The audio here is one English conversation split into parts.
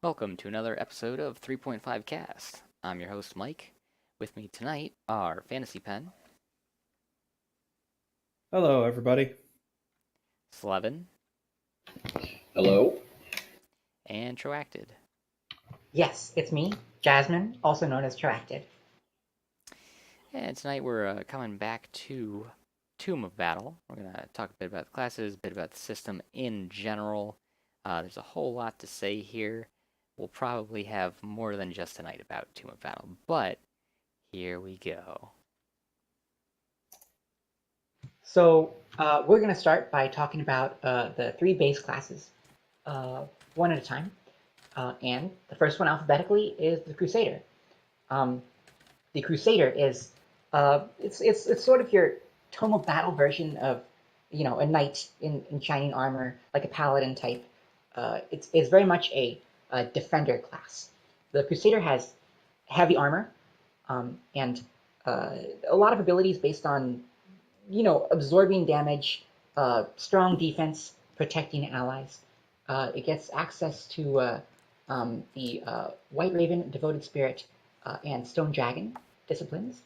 Welcome to another episode of 3.5 Cast. I'm your host, Mike. With me tonight are PhantasyPen, Hello, everybody. Sleven, Hello. and Troacctid. Yes, it's me, Jasmine, also known as Troacctid. And tonight we're coming back to Tome of Battle. We're going to talk a bit about the classes, a bit about the system in general. There's a whole lot to say here. We'll probably have more than just tonight about Tome of Battle, but here we go. So we're going to start by talking about the three base classes, one at a time. And the first one alphabetically is the Crusader. The Crusader is it's sort of your Tome of Battle version of a knight in shining armor, like a paladin type. It's very much a defender class. The Crusader has heavy armor and a lot of abilities based on absorbing damage, strong defense, protecting allies. It gets access to the White Raven, Devoted Spirit, and Stone Dragon disciplines.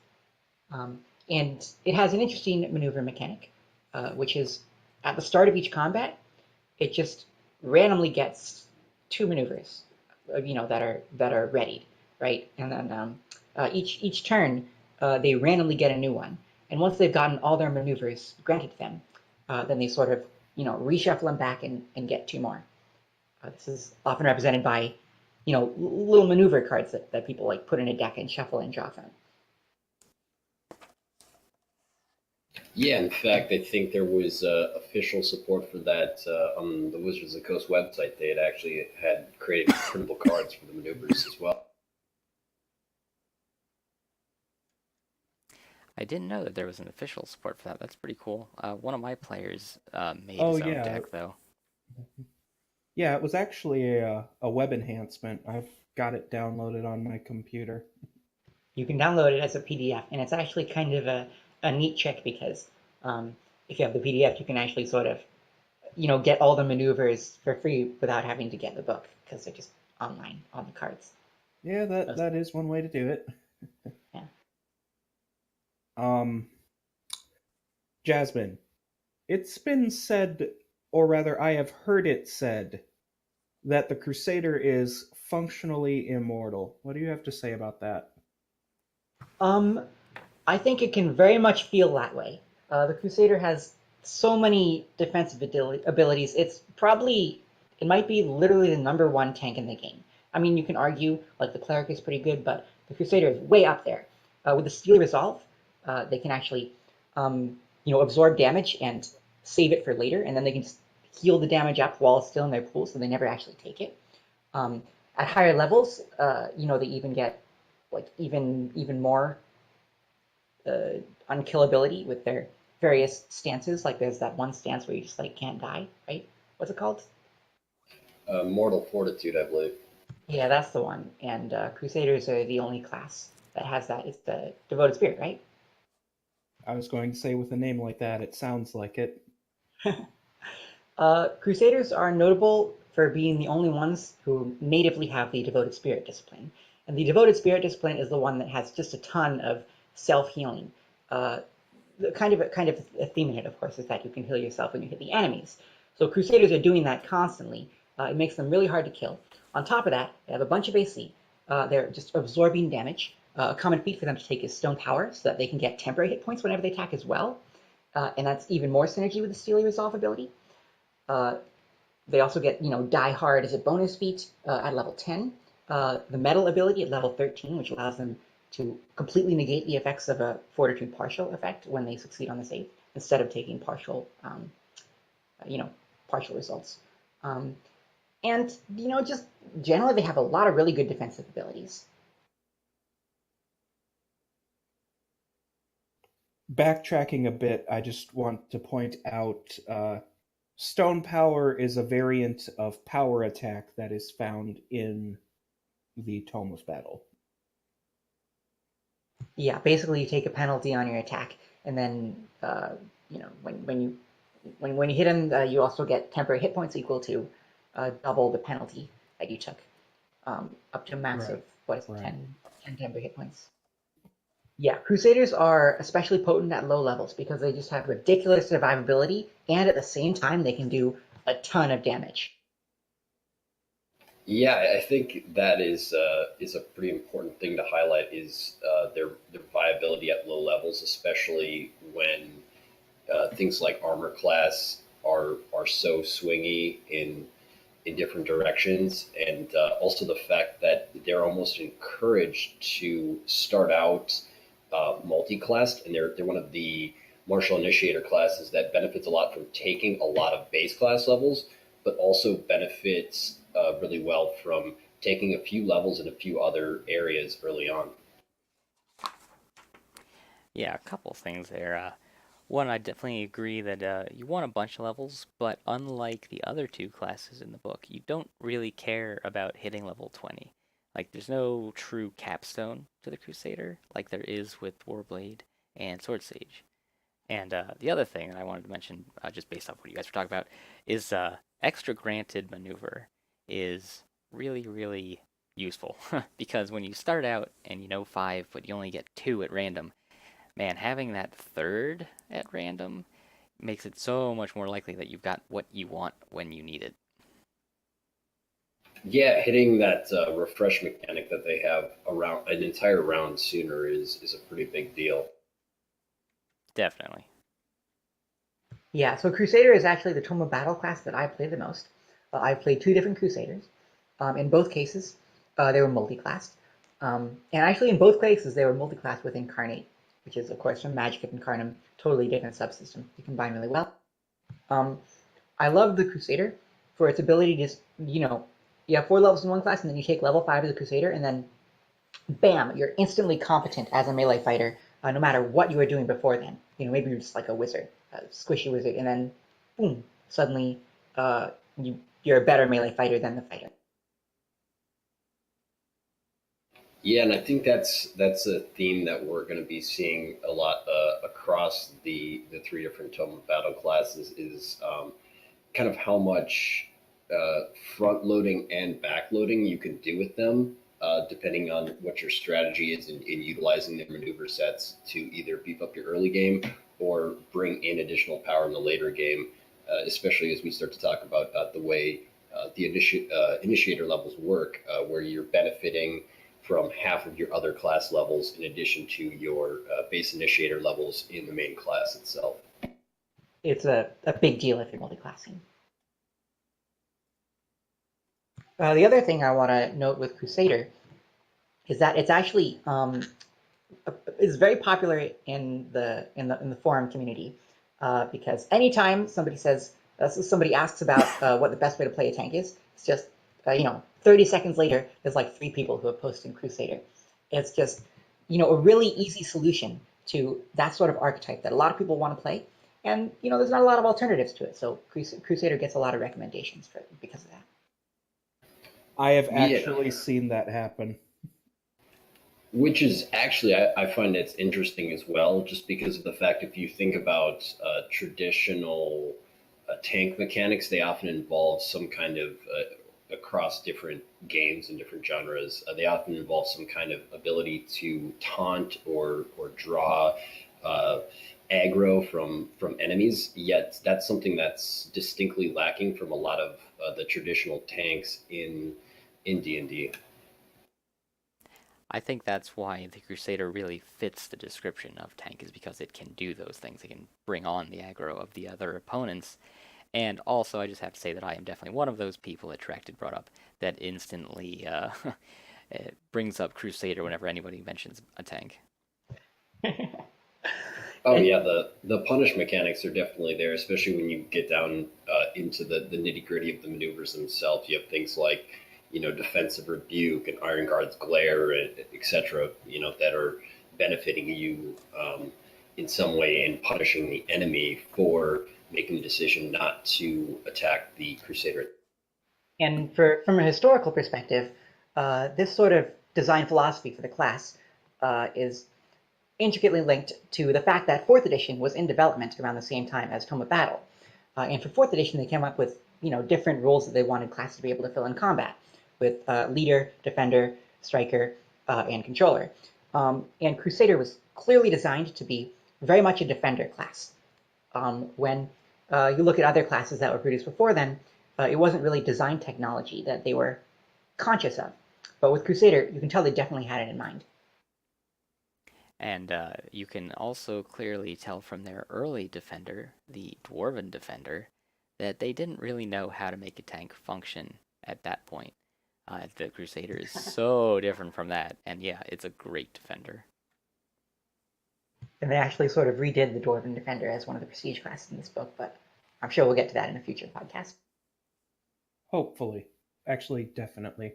And it has an interesting maneuver mechanic, which is at the start of each combat, it just randomly gets two maneuvers, that are readied, right? And then each turn, they randomly get a new one. And once they've gotten all their maneuvers granted to them, then they sort of, reshuffle them back and get two more. This is often represented by, little maneuver cards that people like put in a deck and shuffle and draw from. Yeah, in fact, I think there was official support for that on the Wizards of the Coast website. They had created printable cards for the maneuvers as well. I didn't know that there was an official support for that. That's pretty cool. One of my players made Oh his own yeah, deck, though. yeah. It was actually a web enhancement. I've got it downloaded on my computer. You can download it as a PDF, and it's actually kind of a neat trick because if you have the PDF, you can actually sort of, get all the maneuvers for free without having to get the book because they're just online on the cards. Yeah, that That's- that is one way to do it. Yeah. Um, Jasmine, it's been said, or rather, I have heard it said, that the Crusader is functionally immortal. What do you have to say about that? Um, I think it can very much feel that way. The Crusader has so many defensive abilities. It might be literally the number one tank in the game. I mean, you can argue like the Cleric is pretty good, but the Crusader is way up there. With the Steely Resolve, they can actually, absorb damage and save it for later, and then they can just heal the damage up while it's still in their pool, so they never actually take it. Um, at higher levels, they even get like even more unkillability with their various stances. Like there's that one stance where you just like can't die, right? What's it called? Mortal Fortitude, I believe. Yeah, that's the one. And Crusaders are the only class that has that. It's the Devoted Spirit, right? I was going to say, with a name like that, it sounds like it. Crusaders are notable for being the only ones who natively have the Devoted Spirit discipline. And the Devoted Spirit discipline is the one that has just a ton of self-healing. Uh, kind of a theme in it, of course, is that you can heal yourself when you hit the enemies. So Crusaders are doing that constantly. It makes them really hard to kill. On top of that, they have a bunch of AC. They're just absorbing damage. A common feat for them to take is Stone Power, so that they can get temporary hit points whenever they attack as well. And that's even more synergy with the Steely Resolve ability. Uh, they also get, Die Hard as a bonus feat at level 10. The Metal ability at level 13, which allows them to completely negate the effects of a Fortitude partial effect when they succeed on the save, instead of taking partial results. Um, and, just generally they have a lot of really good defensive abilities. Backtracking a bit, I just want to point out Stone Power is a variant of Power Attack that is found in the Tome of Battle. Yeah, basically you take a penalty on your attack, and then, when you hit him, you also get temporary hit points equal to double the penalty that you took. up to a max of, Right. what is it, Right. 10 temporary hit points. Yeah, Crusaders are especially potent at low levels because they just have ridiculous survivability, and at the same time, they can do a ton of damage. Yeah, I think that is a pretty important thing to highlight is their viability at low levels, especially when things like armor class are so swingy in different directions, and also the fact that they're almost encouraged to start out multi-classed, and they're one of the martial initiator classes that benefits a lot from taking a lot of base class levels, but also benefits really well from taking a few levels in a few other areas early on. Yeah, a couple things there. One, I definitely agree that you want a bunch of levels, but unlike the other two classes in the book, you don't really care about hitting level 20. Like, there's no true capstone to the Crusader, like there is with Warblade and Sword Sage. And the other thing that I wanted to mention, just based off what you guys were talking about, is extra granted maneuver is really, really useful. Because when you start out and you know 5, but you only get 2 at random, man, having that third at random makes it so much more likely that you've got what you want when you need it. Yeah, hitting that refresh mechanic that they have around an entire round sooner is a pretty big deal. Definitely. Yeah, so Crusader is actually the Tome of Battle class that I play the most. I've played 2 different Crusaders. In both cases, they were multi-classed. And actually, in both cases, they were multi-classed with Incarnate, which is, of course, from Magic of Incarnate, totally different subsystem. You combine really well. Um, I love the Crusader for its ability to just, you have 4 levels in one class, and then you take level 5 of the Crusader, and then bam, you're instantly competent as a melee fighter, no matter what you were doing before then. Maybe you're just like a wizard, a squishy wizard, and then boom, suddenly you're a better melee fighter than the fighter. Yeah, and I think that's a theme that we're going to be seeing a lot across the three different Tome of Battle classes is kind of how much uh, front loading and back loading you can do with them, depending on what your strategy is in utilizing their maneuver sets to either beef up your early game or bring in additional power in the later game, especially as we start to talk about the way initiator levels work, where you're benefiting from half of your other class levels in addition to your base initiator levels in the main class itself. It's a big deal if you're multi-classing. The other thing I want to note with Crusader is that it's actually is very popular in the forum community because anytime somebody asks about what the best way to play a tank is, it's just 30 seconds later there's like 3 people who have posted Crusader. It's just a really easy solution to that sort of archetype that a lot of people want to play, and there's not a lot of alternatives to it. So Crusader gets a lot of recommendations because of that. I have Yeah, actually seen that happen. which is actually I find it's interesting as well, just because of the fact if you think about traditional tank mechanics, they often involve some kind of across different games and different genres. They often involve some kind of ability to taunt or draw uh, aggro from enemies. Yet that's something that's distinctly lacking from a lot of the traditional tanks in D&D. I think that's why the Crusader really fits the description of tank, is because it can do those things. It can bring on the aggro of the other opponents. And also, I just have to say that I am definitely one of those people that Troacctid brought up that instantly brings up Crusader whenever anybody mentions a tank. Oh yeah, the punish mechanics are definitely there, especially when you get down into the nitty gritty of the maneuvers themselves. You have things like defensive rebuke and Iron Guard's glare, etc. That are benefiting you in some way and punishing the enemy for making the decision not to attack the Crusader. And from a historical perspective, this sort of design philosophy for the class is intricately linked to the fact that 4th edition was in development around the same time as Tome of Battle. And for 4th edition, they came up with different roles that they wanted classes to be able to fill in combat. with leader, defender, striker, and controller. And Crusader was clearly designed to be very much a defender class. When you look at other classes that were produced before then, it wasn't really design technology that they were conscious of. But with Crusader, you can tell they definitely had it in mind. And you can also clearly tell from their early defender, the Dwarven defender, that they didn't really know how to make a tank function at that point. The Crusader is so different from that, and yeah, it's a great defender. And they actually sort of redid the Dwarven Defender as one of the prestige classes in this book, but I'm sure we'll get to that in a future podcast. Hopefully. Actually, definitely.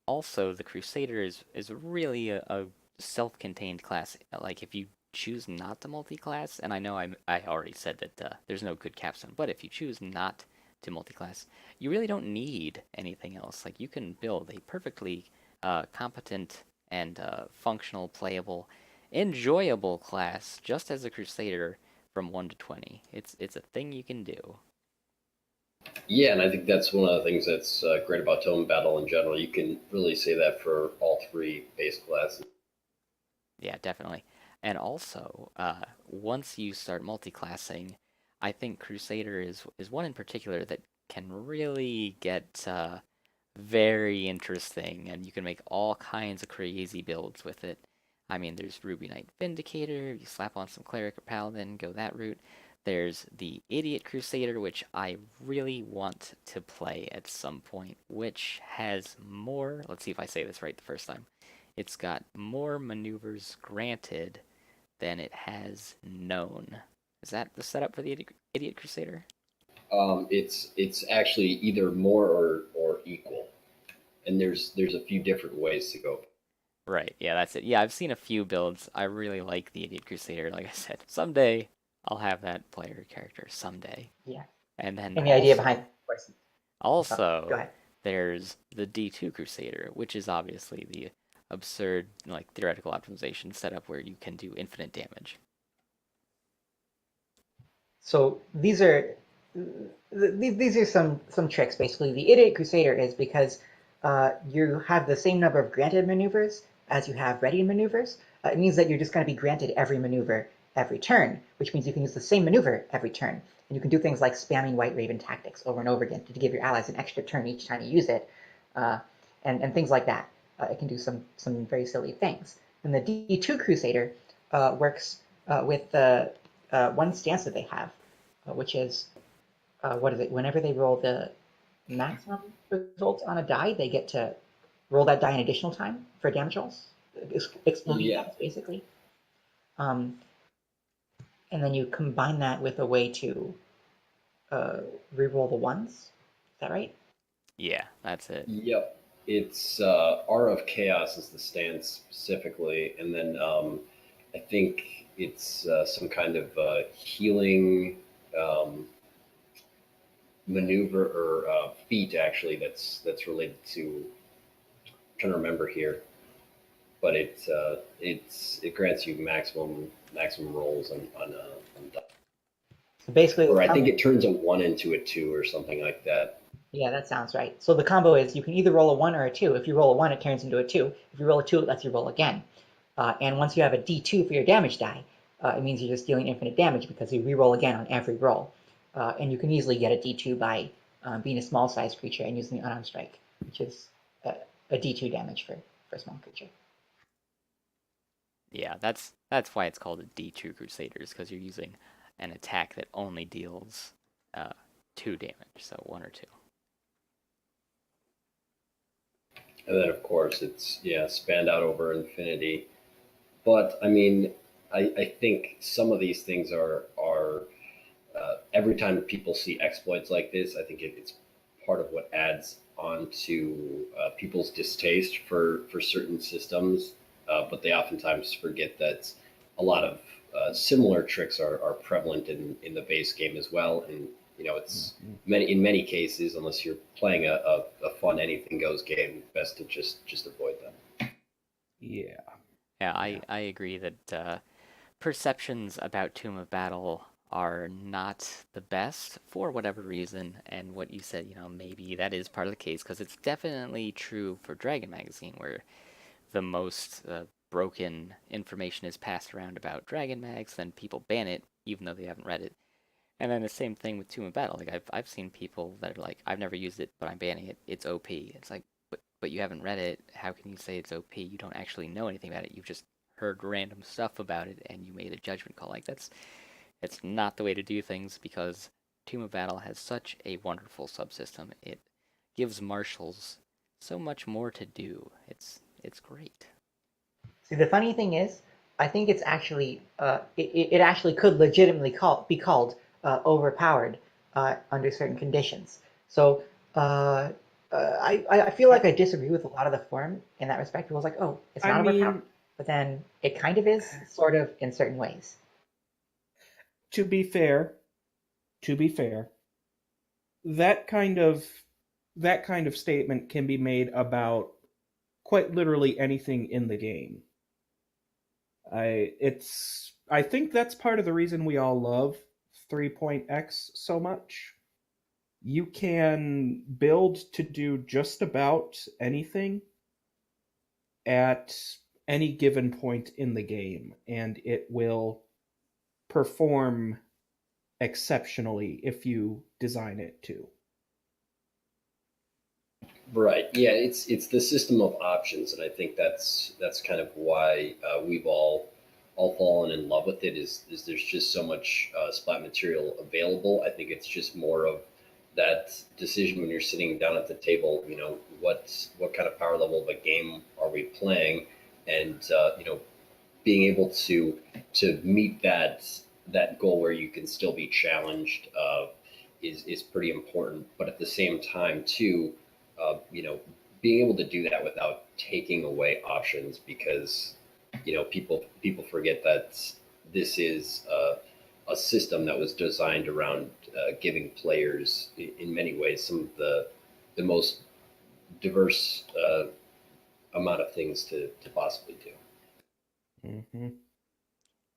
Also, the Crusader is really a self-contained class. Like if you choose not to multi-class, and I know I already said that there's no good capstone, but if you choose not to multi-class, you really don't need anything else. Like you can build a perfectly competent and functional, playable, enjoyable class just as a Crusader from 1 to 20. It's a thing you can do. Yeah, and I think that's one of the things that's great about Tome of Battle in general. You can really say that for all three base classes. Yeah, definitely. And also, once you start multi-classing, I think Crusader is one in particular that can really get very interesting, and you can make all kinds of crazy builds with it. I mean, there's Ruby Knight Vindicator, you slap on some Cleric or Paladin, go that route. There's the Idiot Crusader, which I really want to play at some point, which has more, let's see if I say this right the first time. It's got more maneuvers granted than it has known. Is that the setup for the Idiot Crusader? It's actually either more or equal, and there's a few different ways to go. Right, yeah, that's it. Yeah, I've seen a few builds. I really like the Idiot Crusader. Like I said, someday I'll have that player character. Someday. Yeah. And then And the idea behind, of course. Go also ahead. there's the D2 Crusader, which is obviously the absurd, like, theoretical optimization setup where you can do infinite damage. So these are some tricks. Basically, the Idiot Crusader is because you have the same number of granted maneuvers as you have ready maneuvers. It means that you're just going to be granted every maneuver every turn, which means you can use the same maneuver every turn. And you can do things like spamming White Raven tactics over and over again to give your allies an extra turn each time you use it, uh, and things like that. It can do some very silly things. And the D2 Crusader works with the one stance that they have, which is what is it? Whenever they roll the maximum result on a die, they get to roll that die an additional time for damage rolls, exploding Yeah, dice, basically. Um, and then you combine that with a way to reroll the ones. Is that right? Yeah, that's it. yep. It's Aura of Chaos is the stance specifically, and then I think it's some kind of healing maneuver or feat actually that's related to. I'm trying to remember here, but it grants you maximum rolls on die. So basically, Or I think it turns a one into a two or something like that. yeah, that sounds right. So the combo is you can either roll a one or a two. If you roll a one, it turns into a two. If you roll a two, it lets you roll again. And once you have a D2 for your damage die, it means you're just dealing infinite damage because you reroll again on every roll. And you can easily get a D2 by being a small sized creature and using the unarmed strike, which is a D2 damage for a small creature. Yeah, that's why it's called a D2 Crusaders, because you're using an attack that only deals 2 damage, so 1 or 2. And then of course it's spanned out over infinity. But I mean, I think some of these things are every time people see exploits like this, I think it's part of what adds on to people's distaste for certain systems. But they oftentimes forget that a lot of similar tricks are prevalent in the base game as well. And it's in many cases, unless you're playing a fun anything goes game, best to just avoid them. Yeah. Yeah, I agree that perceptions about Tomb of Battle are not the best for whatever reason. And what you said, maybe that is part of the case because it's definitely true for Dragon Magazine, where the most broken information is passed around about Dragon Mags, then people ban it even though they haven't read it. And then the same thing with Tomb of Battle. Like I've seen people that are like, I've never used it, but I'm banning it. It's OP. It's like, but you haven't read it. How can you say it's OP? You don't actually know anything about it. You've just heard random stuff about it and you made a judgment call. Like it's not the way to do things because Tomb of Battle has such a wonderful subsystem. It gives marshals so much more to do. It's great. See, the funny thing is, I think it's actually it actually could legitimately be called overpowered under certain conditions. So I feel I, like I disagree with a lot of the forum in that respect. People was like, oh, it's I not overpowered, mean, but then it kind of is, sort of in certain ways. to be fair, to be fair, that kind of that kind of statement can be made about quite literally anything in the game. I think that's part of the reason we all love 3.x so much. You can build to do just about anything at any given point in the game, and it will perform exceptionally if you design it to. Right. Yeah. It's the system of options, and I think that's kind of why we've all fallen in love with it. Is there's just so much splat material available. I think it's just more of that decision when you're sitting down at the table. What kind of power level of a game are we playing, and being able to meet that goal where you can still be challenged is pretty important. But at the same time, too, being able to do that without taking away options, because people forget that this is a system that was designed around giving players, in many ways, some of the most diverse amount of things to possibly do. Mm-hmm.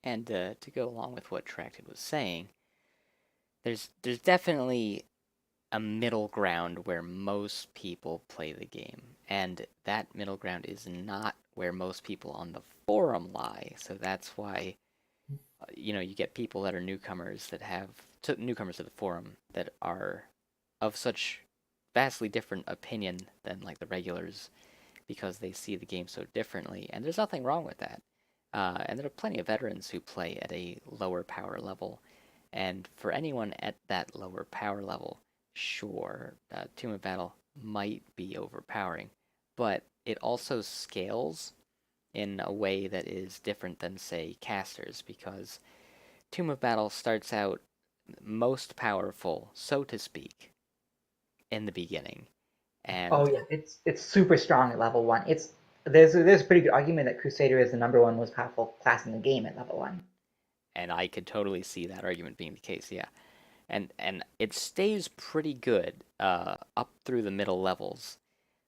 And to go along with what Troacctid was saying, there's definitely a middle ground where most people play the game, and that middle ground is not where most people on the forum lie. So that's why you get people that are newcomers that have newcomers to the forum that are of such vastly different opinion than like the regulars because they see the game so differently, and there's nothing wrong with that. And there are plenty of veterans who play at a lower power level, and for anyone at that lower power level, sure, Tomb of Battle might be overpowering, but it also scales in a way that is different than, say, casters, because Tomb of Battle starts out most powerful, so to speak, in the beginning. Oh And yeah, it's super strong at level one. There's a pretty good argument that Crusader is the number one most powerful class in the game at level one. and I could totally see that argument being the case, yeah. And it stays pretty good up through the middle levels,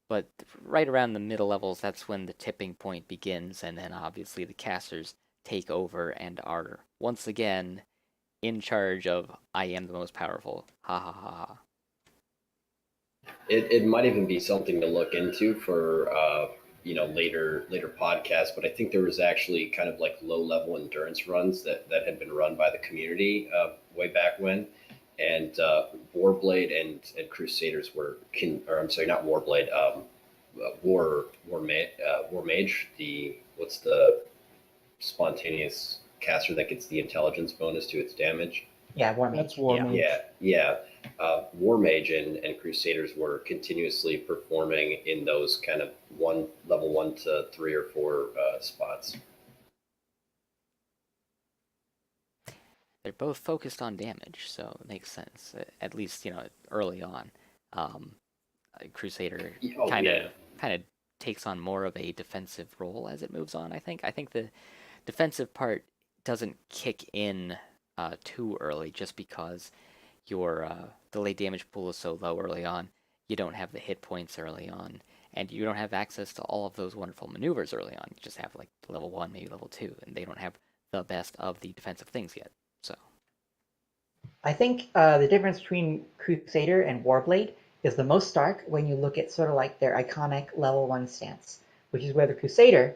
but right around the middle levels, that's when the tipping point begins, and then obviously the casters take over and are once again in charge of I am the most powerful. Ha ha ha ha. It might even be something to look into for later podcasts. But I think there was actually kind of like low level endurance runs that had been run by the community way back when, and Warblade and Crusaders or I'm sorry, not Warblade, War Mage. The what's the spontaneous caster that gets the intelligence bonus to its damage? Yeah, War That's Mage. War Yeah. Mage. Yeah. War Mage and Crusaders were continuously performing in those kind of level 1 to 3 or 4 spots. They're both focused on damage, so it makes sense. At least early on. Um, Crusader Oh kind yeah, of kind of takes on more of a defensive role as it moves on. I think the defensive part doesn't kick in too early, just because your delayed damage pool is so low early on. You don't have the hit points early on, and you don't have access to all of those wonderful maneuvers early on. You just have like level 1, maybe level 2, and they don't have the best of the defensive things yet. So I think the difference between Crusader and Warblade is the most stark when you look at sort of like their iconic level 1 stance, which is where the Crusader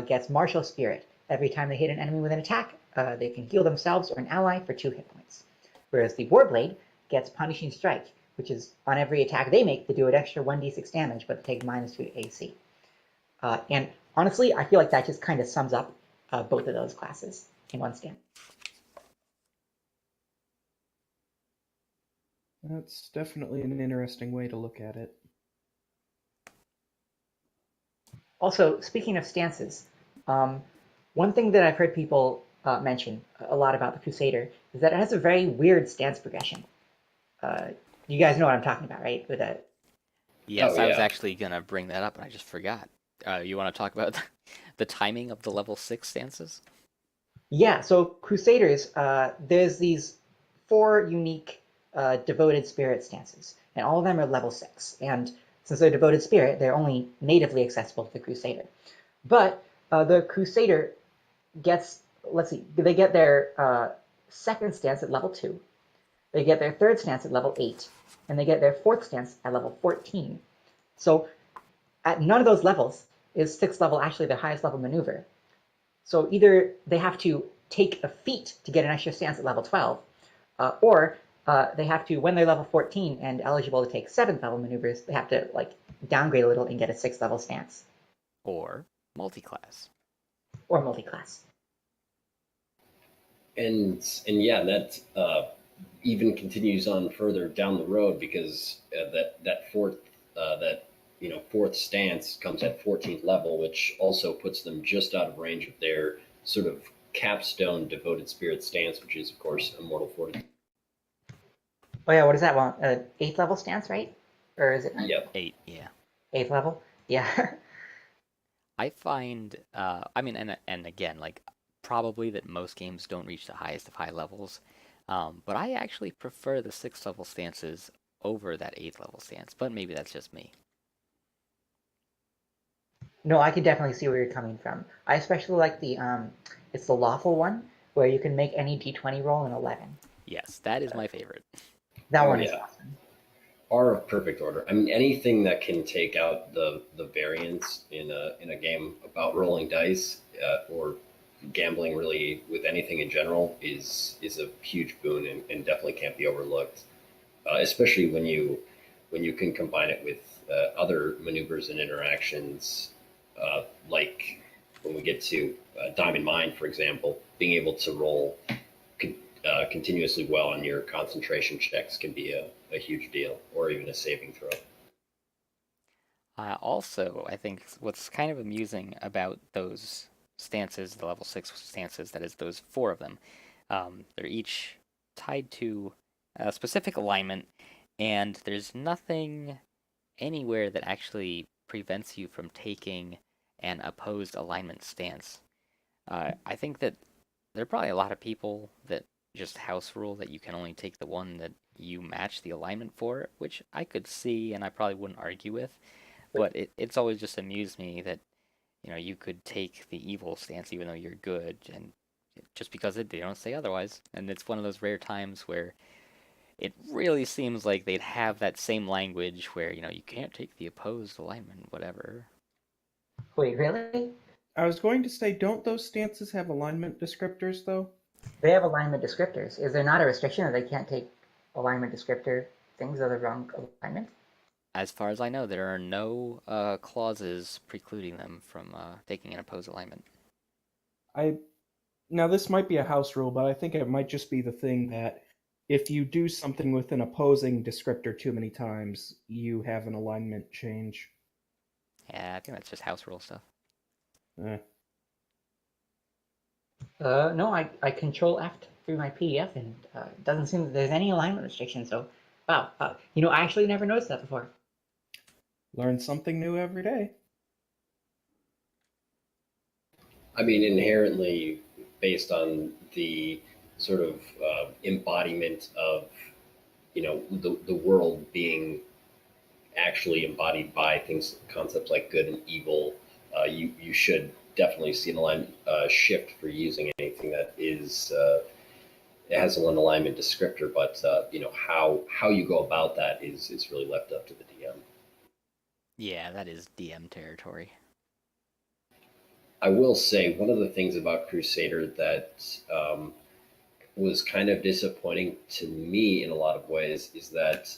gets Martial Spirit. Every time they hit an enemy with an attack, they can heal themselves or an ally for 2 hit points. Whereas the Warblade gets Punishing Strike, which is on every attack they make, they do an extra 1d6 damage, but they take -2 AC. And honestly, I feel like that just kind of sums up both of those classes in one stance. That's definitely an interesting way to look at it. Also, speaking of stances, one thing that I've heard people mention a lot about the Crusader is that it has a very weird stance progression. You guys know what I'm talking about, right? With a Yes, Oh I was yeah. actually gonna bring that up, and I just forgot. You want to talk about the timing of the level 6 stances? Yeah, so Crusaders, there's these 4 unique devoted spirit stances, and all of them are level 6. And since they're devoted spirit, they're only natively accessible to the Crusader. But the Crusader gets, let's see, they get their second stance at level 2, they get their third stance at level 8, and they get their fourth stance at level 14. So at none of those levels is 6th level actually their highest level maneuver. So either they have to take a feat to get an extra stance at level 12, or they have to, when they're level 14 and eligible to take 7th level maneuvers, they have to like downgrade a little and get a 6th level stance Or multi-class? or multi-class. And yeah, that even continues on further down the road because that fourth that fourth stance comes at 14th level, which also puts them just out of range of their sort of capstone devoted spirit stance, which is of course immortal fortitude. Oh yeah, what is that one? 8th level stance, right? Or is it Yep. 8, yeah. 8th level? Yeah. I find, I mean, and again, like, probably that most games don't reach the highest of high levels, but I actually prefer the 6th level stances over that 8th level stance, but maybe that's just me. No, I can definitely see where you're coming from. I especially like it's the lawful one where you can make any d20 roll an 11. Yes, that is my favorite. That Oh one is yeah. awesome. Are of perfect order. I mean, anything that can take out the variance in a game about rolling dice or gambling really with anything in general is a huge boon and definitely can't be overlooked. Especially when you can combine it with other maneuvers and interactions, like when we get to Diamond Mine, for example, being able to roll continuously well on your concentration checks can be a huge deal, or even a saving throw. Also, I think what's kind of amusing about those stances, the level 6 stances, that is, those 4 of them, they're each tied to a specific alignment, and there's nothing anywhere that actually prevents you from taking an opposed alignment stance. I think that there are probably a lot of people that just house rule that you can only take the one that you match the alignment for, which I could see and I probably wouldn't argue with. But it's always just amused me that you could take the evil stance even though you're good, and just because they don't say otherwise. And it's one of those rare times where it really seems like they'd have that same language where you can't take the opposed alignment, whatever. Wait, really? I was going to say, don't those stances have alignment descriptors, though? They have alignment descriptors. Is there not a restriction that they can't take alignment descriptor things of the wrong alignment? As far as I know, there are no clauses precluding them from taking an opposed alignment. I Now this might be a house rule, but I think it might just be the thing that if you do something with an opposing descriptor too many times, you have an alignment change. Yeah, I think that's just house rule stuff. Eh. No, I control F through my PDF and it doesn't seem that there's any alignment restriction. So, wow. I actually never noticed that before. Learn something new every day. I mean, inherently based on the sort of embodiment of the world being actually embodied by things, concepts like good and evil. You should definitely see an alignment shift for using anything that is it has one alignment descriptor, but how you go about that is really left up to the DM. Yeah, that is DM territory. I will say one of the things about Crusader that was kind of disappointing to me in a lot of ways is that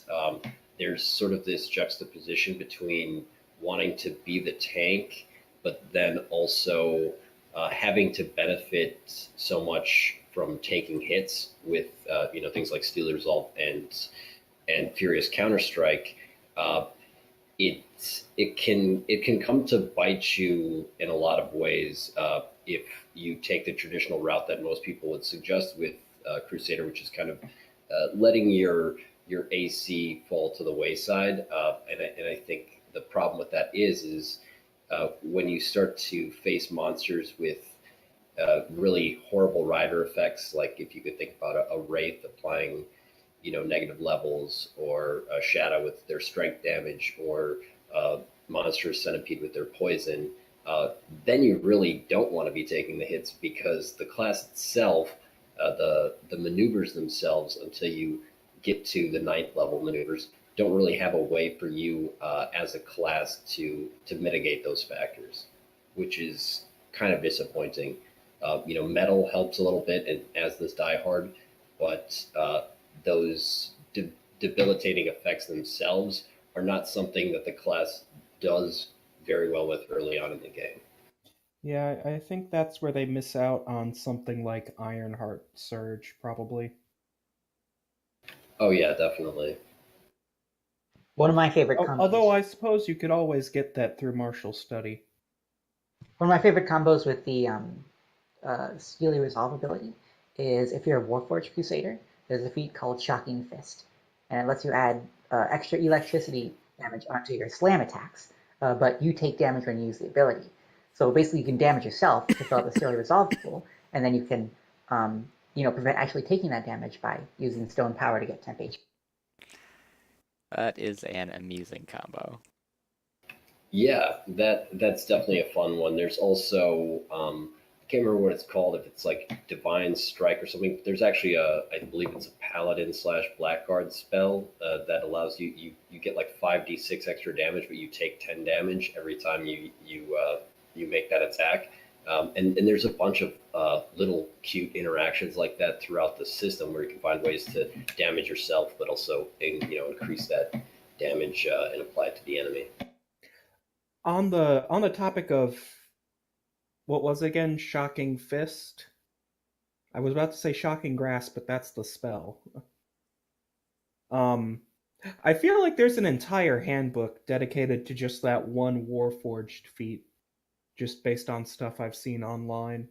there's sort of this juxtaposition between wanting to be the tank, but then also having to benefit so much from taking hits with things like Steely Resolve and Furious Counterstrike. Uh, it it can come to bite you in a lot of ways if you take the traditional route that most people would suggest with Crusader, which is kind of letting your AC fall to the wayside. And I think the problem with that is when you start to face monsters with really horrible rider effects, like if you could think about a wraith applying negative levels, or a shadow with their strength damage, or monster centipede with their poison, then you really don't want to be taking the hits, because the class itself, the maneuvers themselves, until you get to the ninth level maneuvers, don't really have a way for you as a class to mitigate those factors, which is kind of disappointing. Metal helps a little bit, and as this die hard, but those debilitating effects themselves are not something that the class does very well with early on in the game. Yeah, I think that's where they miss out on something like Ironheart Surge, probably. Oh yeah, definitely. One of my favorite Although combos. I suppose you could always get that through martial study. One of my favorite combos with the Steely Resolve ability is if you're a Warforged Crusader, there's a feat called Shocking Fist, and it lets you add extra electricity damage onto your slam attacks, but you take damage when you use the ability. So basically, you can damage yourself to fill out the Steely Resolve pool, and then you can, prevent actually taking that damage by using Stone Power to get temp HP. That is an amusing combo. Yeah, that's definitely a fun one. There's also I can't remember what it's called, if it's like Divine Strike or something. There's actually I believe it's a Paladin / Blackguard spell that allows you get like 5d6 extra damage, but you take 10 damage every time you make that attack. And there's a bunch of little cute interactions like that throughout the system, where you can find ways to damage yourself, but also increase that damage and apply it to the enemy. On the topic of what was it again, Shocking Fist? I was about to say Shocking Grasp, but that's the spell. Um, I feel like there's an entire handbook dedicated to just that one Warforged feat, just based on stuff I've seen online.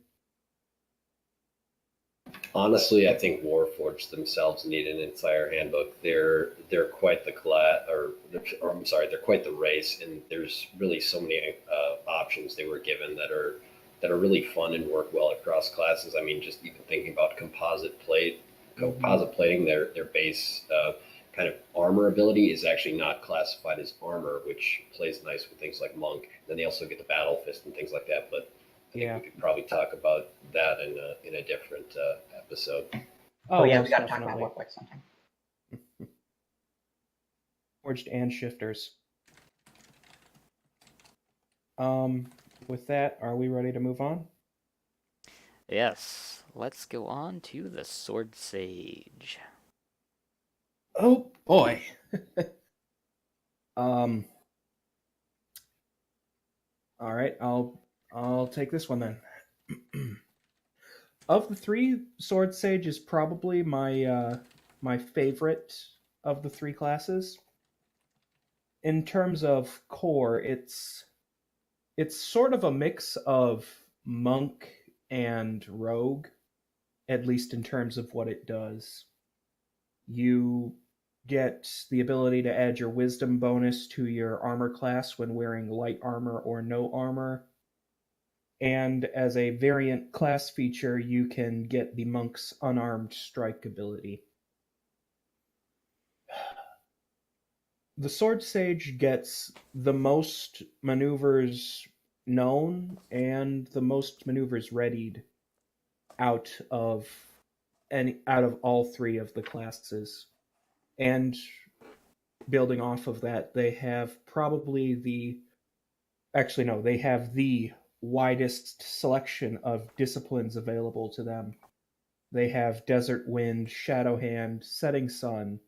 Honestly, I think Warforged themselves need an entire handbook. They're quite the class, or I'm sorry, they're quite the race, and there's really so many options they were given that are really fun and work well across classes. I mean, just even thinking about composite plating, their base kind of armor ability is actually not classified as armor, which plays nice with things like monk. Then they also get the battle fist and things like that, but I think Yeah. we could probably talk about that in a different episode. Oh yeah, we most got to talk about definitely. Warforged sometime. Forged and shifters. Um, with that, are we ready to move on? Yes, let's go on to the Sword Sage. Oh boy. um. All right, I'll take this one then. Of the three, Sword Sage is probably my favorite of the three classes. In terms of core, it's sort of a mix of monk and rogue, at least in terms of what it does. You get the ability to add your wisdom bonus to your armor class when wearing light armor or no armor. And as a variant class feature, you can get the monk's unarmed strike ability. The Sword Sage gets the most maneuvers known and the most maneuvers readied out of out of all three of the classes. And building off of that, they have probably they have the widest selection of disciplines available to them. They have Desert Wind, Shadow Hand, Setting Sun.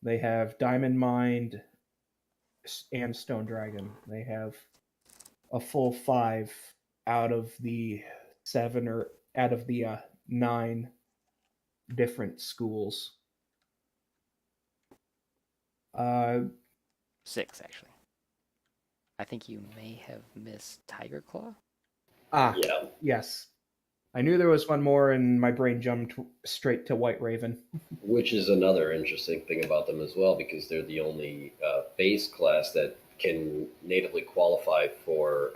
They have Diamond Mind and Stone Dragon. They have a full 5 out of the 7 or out of the 9 different schools. 6, actually. I think you may have missed Tiger Claw. Yeah. Yes. I knew there was one more, and my brain jumped straight to White Raven. Which is another interesting thing about them as well, because they're the only base class that can natively qualify for,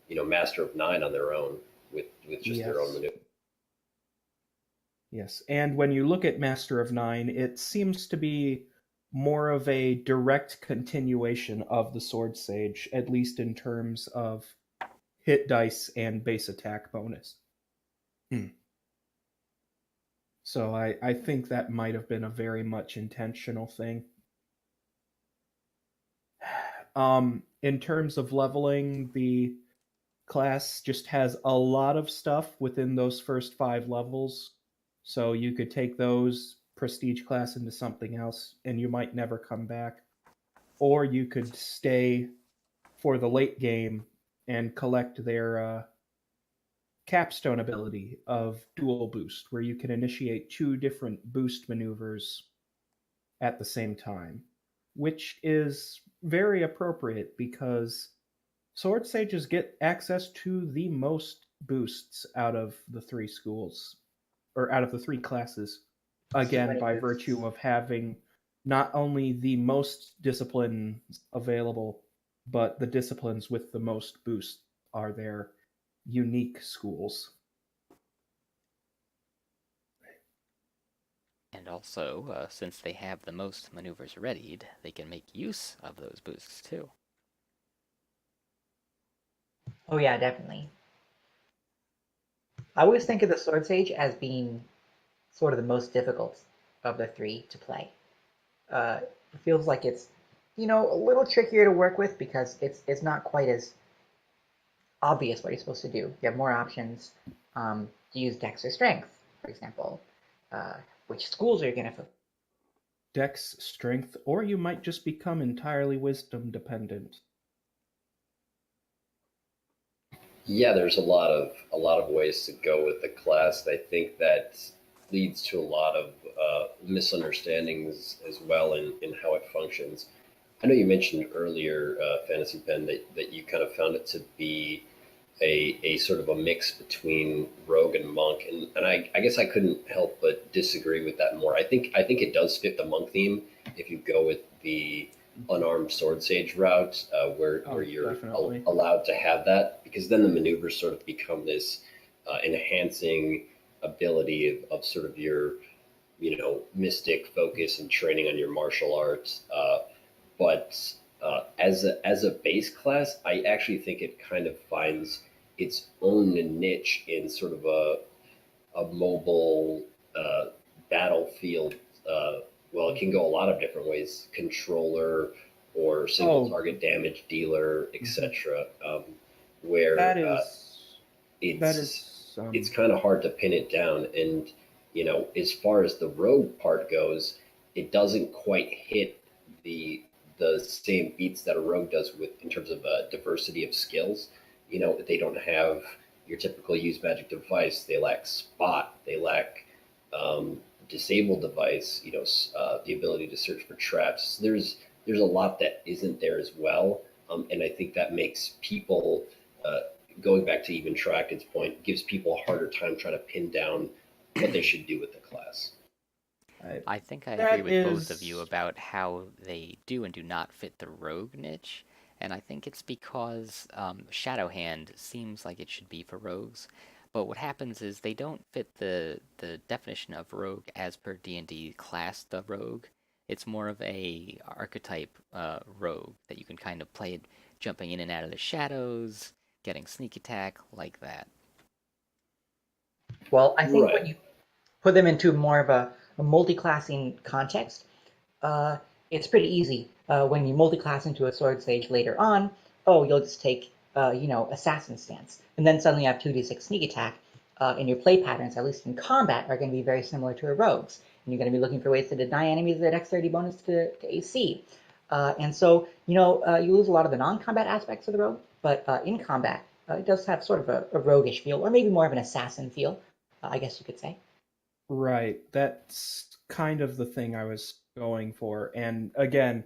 Master of Nine on their own with just their own maneuver. Yes, and when you look at Master of Nine, it seems to be more of a direct continuation of the Sword Sage, at least in terms of hit dice and base attack bonus. So I think that might have been a very much intentional thing. In terms of leveling, the class just has a lot of stuff within those first 5 levels. So you could take those prestige class into something else and you might never come back. Or you could stay for the late game and collect their capstone ability of dual boost, where you can initiate 2 different boost maneuvers at the same time, which is very appropriate because Sword Sages get access to the most boosts out of the 3 schools, or out of the 3 classes, again by virtue of having not only the most disciplines available, but the disciplines with the most boost are their unique schools. And also, since they have the most maneuvers readied, they can make use of those boosts too. Oh yeah, definitely. I always think of the Sword Sage as being sort of the most difficult of the 3 to play. It feels like it's, a little trickier to work with because it's not quite as obvious what you're supposed to do. You have more options to use Dex or Strength, for example. Which schools are you going to focus? Dex, Strength, or you might just become entirely Wisdom dependent. Yeah, there's a lot of ways to go with the class. I think that leads to a lot of misunderstandings as well in how it functions. I know you mentioned earlier, PhantasyPen, that you kind of found it to be a sort of a mix between rogue and monk, and I guess I couldn't help but disagree with that more. I think it does fit the monk theme if you go with the unarmed sword sage route, where you're allowed to have that, because then the maneuvers sort of become this enhancing ability of sort of your mystic focus and training on your martial arts. But as a base class, I actually think it kind of finds its own niche in sort of a mobile battlefield. Well, it can go a lot of different ways: controller or single target damage dealer, etc. Where it's kind of hard to pin it down, and as far as the rogue part goes, it doesn't quite hit the same beats that a rogue does with in terms of diversity of skills. They don't have your typical use magic device. They lack spot. They lack disable device. The ability to search for traps. There's a lot that isn't there as well, and I think that makes people, going back to even Troacctid's point, gives people a harder time trying to pin down what they should do with the class. I think I agree with both of you about how they do and do not fit the rogue niche, and I think it's because Shadow Hand seems like it should be for rogues, but what happens is they don't fit the definition of rogue as per D&D class the rogue. It's more of a archetype rogue that you can kind of play it jumping in and out of the shadows, getting sneak attack like that. Well, I think put them into more of a multi-classing context, uh, it's pretty easy. When you multi-class into a sword sage later on, oh, you'll just take, assassin stance, and then suddenly you have 2d6 sneak attack, and your play patterns, at least in combat, are going to be very similar to a rogue's. And you're going to be looking for ways to deny enemies their dexterity bonus to AC. And so, you lose a lot of the non-combat aspects of the rogue, but in combat, it does have sort of a roguish feel, or maybe more of an assassin feel, I guess you could say. Right. That's kind of the thing I was going for. And again,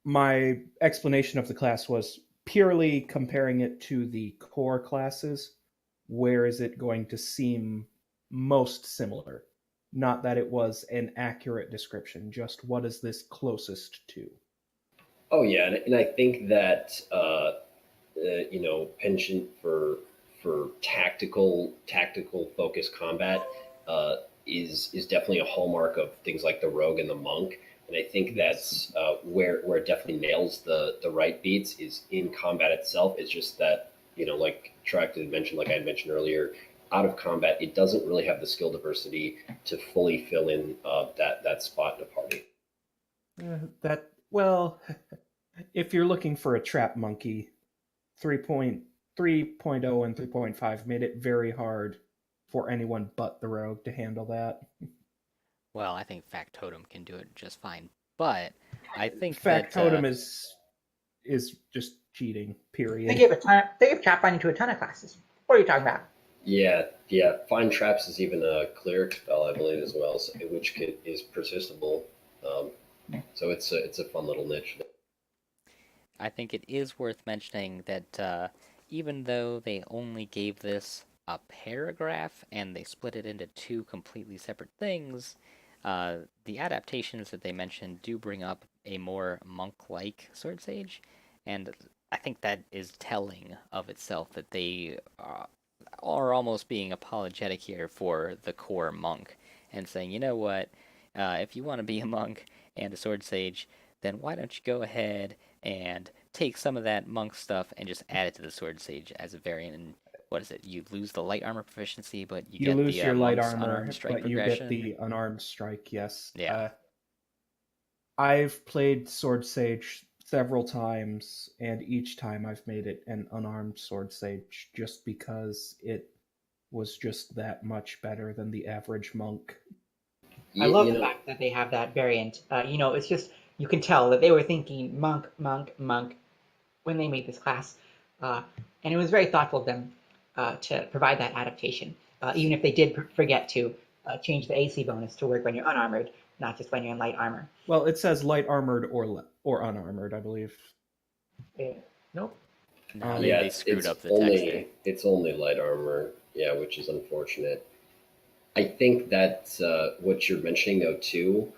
my explanation of the class was purely comparing it to the core classes. Where is it going to seem most similar? Not that it was an accurate description, just what is this closest to? Oh yeah, and I think that penchant for tactical focused combat is definitely a hallmark of things like the rogue and the monk. And I think that's where it definitely nails the right beats is in combat itself. It's just that like Troacctid mentioned, like I had mentioned earlier, out of combat, it doesn't really have the skill diversity to fully fill in that spot in a party. Well, if you're looking for a trap monkey, 3.0 and 3.5 made it very hard for anyone but the rogue to handle that. Well, I think Factotum can do it just fine, but I think Factotum that is just cheating. They Period. give trap binding to a ton of classes. What are you talking about? Yeah. Find traps is even a cleric spell, I believe, as well, which is persistable. Um, so it's a fun little niche. I think it is worth mentioning that even though they only gave this a paragraph and they split it into two completely separate things, the adaptations that they mentioned do bring up a more monk-like sword sage, and I think that is telling of itself that they are almost being apologetic here for the core monk and saying, you know what, if you want to be a monk and a sword sage, then why don't you go ahead and take some of that monk stuff and just add it to the sword sage as a variant. And what is it? You lose the light armor proficiency, but you You get lose the your light monk's armor, unarmed strike but you get progression. the unarmed strike, yes. Yeah. I've played Sword Sage several times, and each time I've made it an unarmed Sword Sage just because it was just that much better than the average monk. I You, love you the know, fact that they have that variant. It's just you can tell that they were thinking monk, monk, monk when they made this class, uh, and it was very thoughtful of them to provide that adaptation. Even if they did forget to change the AC bonus to work when you're unarmored, not just when you're in light armor. Well, it says light armored or unarmored, I believe. Uh, nope. No, Um, yeah, they screwed up the text there. it's only light armor. Yeah, which is unfortunate. I think that what you're mentioning though too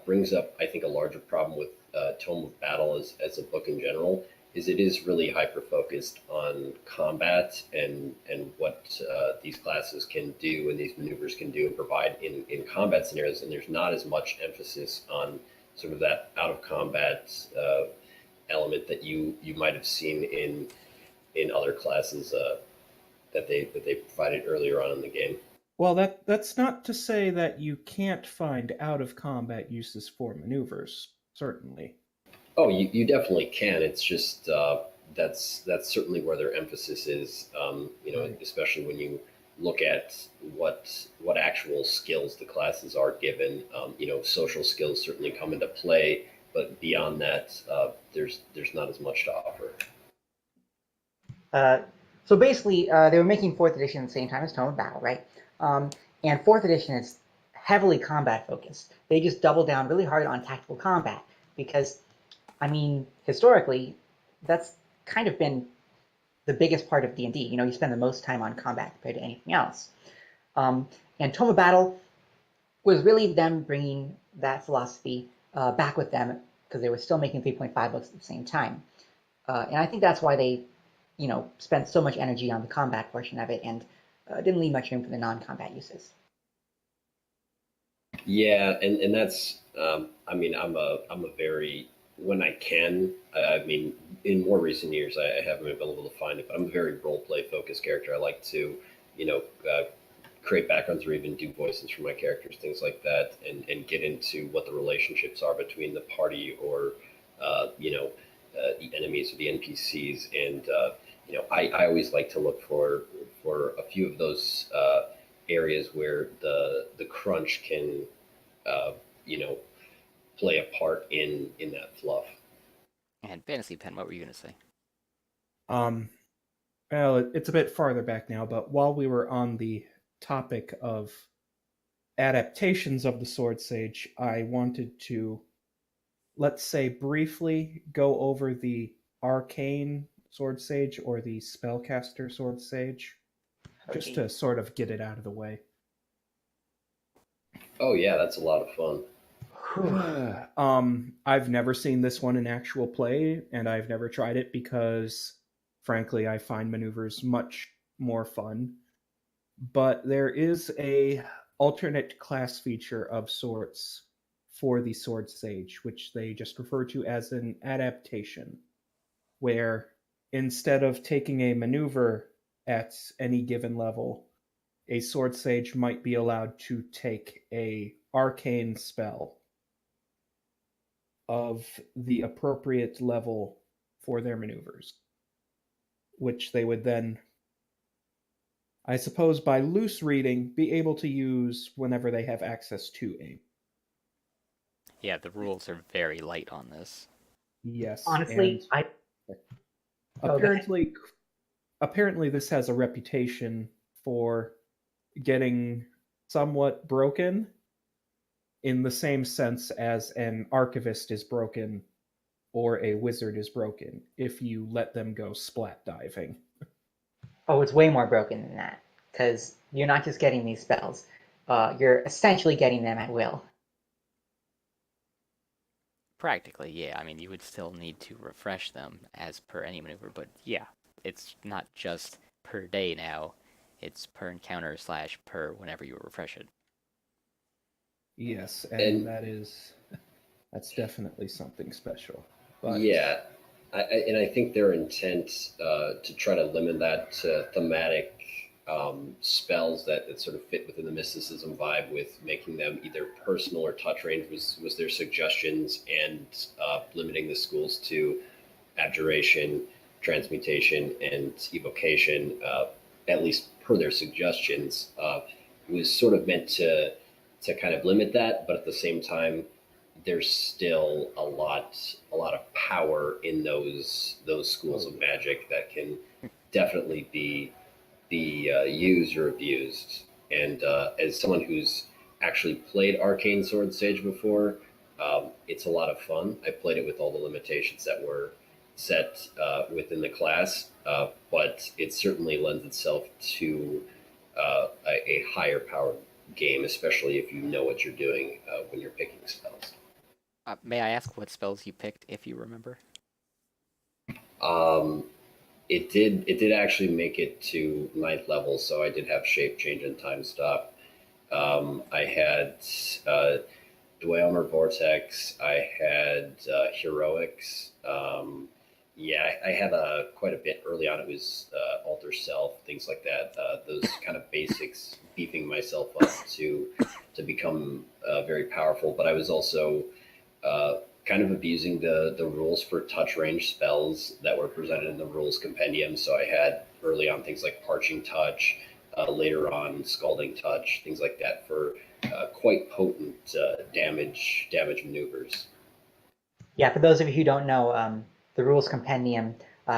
brings up I think a larger problem with Tome of Battle as a book in general is it is really hyper focused on combat and what these classes can do and these maneuvers can do and provide in combat scenarios, and there's not as much emphasis on sort of that out of combat element that you might have seen in other classes that they provided earlier on in the game. well, that's not to say that you can't find out of combat uses for maneuvers, certainly. Oh, you definitely can. It's just that's certainly where their emphasis is. Right. Especially when you look at what actual skills the classes are given. Social skills certainly come into play, but beyond that, there's not as much to offer. Uh, so basically, they were making fourth edition at the same time as Tome of Battle, right? And fourth edition is heavily combat focused. They just double down really hard on tactical combat because, I mean, historically, that's kind of been the biggest part of D&D. You spend the most time on combat compared to anything else. Um, and Tome of Battle was really them bringing that philosophy back with them because they were still making 3.5 books at the same time. And I think that's why they, spent so much energy on the combat portion of it and didn't leave much room for the non-combat uses. Yeah, and that's I mean I'm a very when I can I mean in more recent years I haven't been able to find it, but I'm a very role play focused character. I like to you know uh, create backgrounds or even do voices for my characters, things like that, and get into what the relationships are between the party or the enemies or the NPCs. And I always like to look for a few of those areas where the crunch can uh, you know play a part in that fluff. And PhantasyPen, what were you gonna say? Um, well, it's a bit farther back now, but while we were on the topic of adaptations of the Sword Sage, I wanted to, let's say, briefly go over the arcane Sword Sage or the spellcaster Sword Sage, just Okay. to sort of get it out of the way. Oh yeah, that's a lot of fun. Whew. I've never seen this one in actual play, and I've never tried it because, frankly, I find maneuvers much more fun. But there is a alternate class feature of sorts for the Sword Sage, which they just refer to as an adaptation, where instead of taking a maneuver at any given level, a Sword Sage might be allowed to take a arcane spell of the appropriate level for their maneuvers, which they would then, I suppose, by loose reading, be able to use whenever they have access to aim. Yeah, the rules are very light on this. Yes, and Honestly, I oh, go ahead. apparently apparently this has a reputation for getting somewhat broken in the same sense as an archivist is broken or a wizard is broken if you let them go splat diving. Oh, it's way more broken than that because you're not just getting these spells; you're essentially getting them at will. Practically, yeah. I mean, you would still need to refresh them as per any maneuver, but yeah, it's not just per day now. It's per encounter slash per whenever you refresh it. Yes, and And that's definitely something special. But yeah, I think their intent to try to limit that to thematic spells that sort of fit within the mysticism vibe, with making them either personal or touch range, was their suggestions, and limiting the schools to abjuration, transmutation, and evocation, at least per their suggestions, was sort of meant to kind of limit that, but at the same time, there's still a lot of power in those schools of magic that can definitely be used or abused. And as someone who's actually played Arcane Sword Sage before, it's a lot of fun. I played it with all the limitations that were set within the class, but it certainly lends itself to a higher powered game, especially if you know what you're doing when you're picking spells. May I ask what spells you picked, if you remember? Um, it did actually make it to ninth level, so I did have shape change and time stop. I had uh, Dweomer Vortex. I had Heroics. Yeah, I had quite a bit early on. It was Alter Self, things like that. Those kind of basics, beefing myself up to become very powerful. But I was also uh, kind of abusing the rules for touch range spells that were presented in the rules compendium. So I had early on things like Parching Touch, later on Scalding Touch, things like that for quite potent damage maneuvers. Yeah, for those of you who don't know, the rules compendium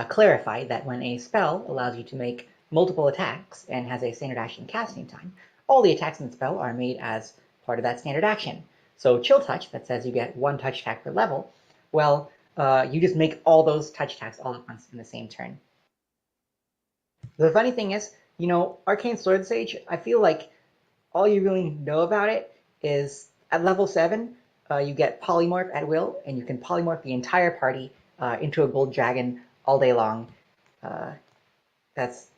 clarify that when a spell allows you to make multiple attacks and has a standard action casting time, all the attacks in the spell are made as part of that standard action. So Chill Touch, that says you get one touch attack per level, well, you just make all those touch attacks all at once in the same turn. The funny thing is, Arcane Sword Sage, I feel like all you really know about it is at level 7, you get Polymorph at will, and you can polymorph the entire party into a gold dragon all day long. Uh, that's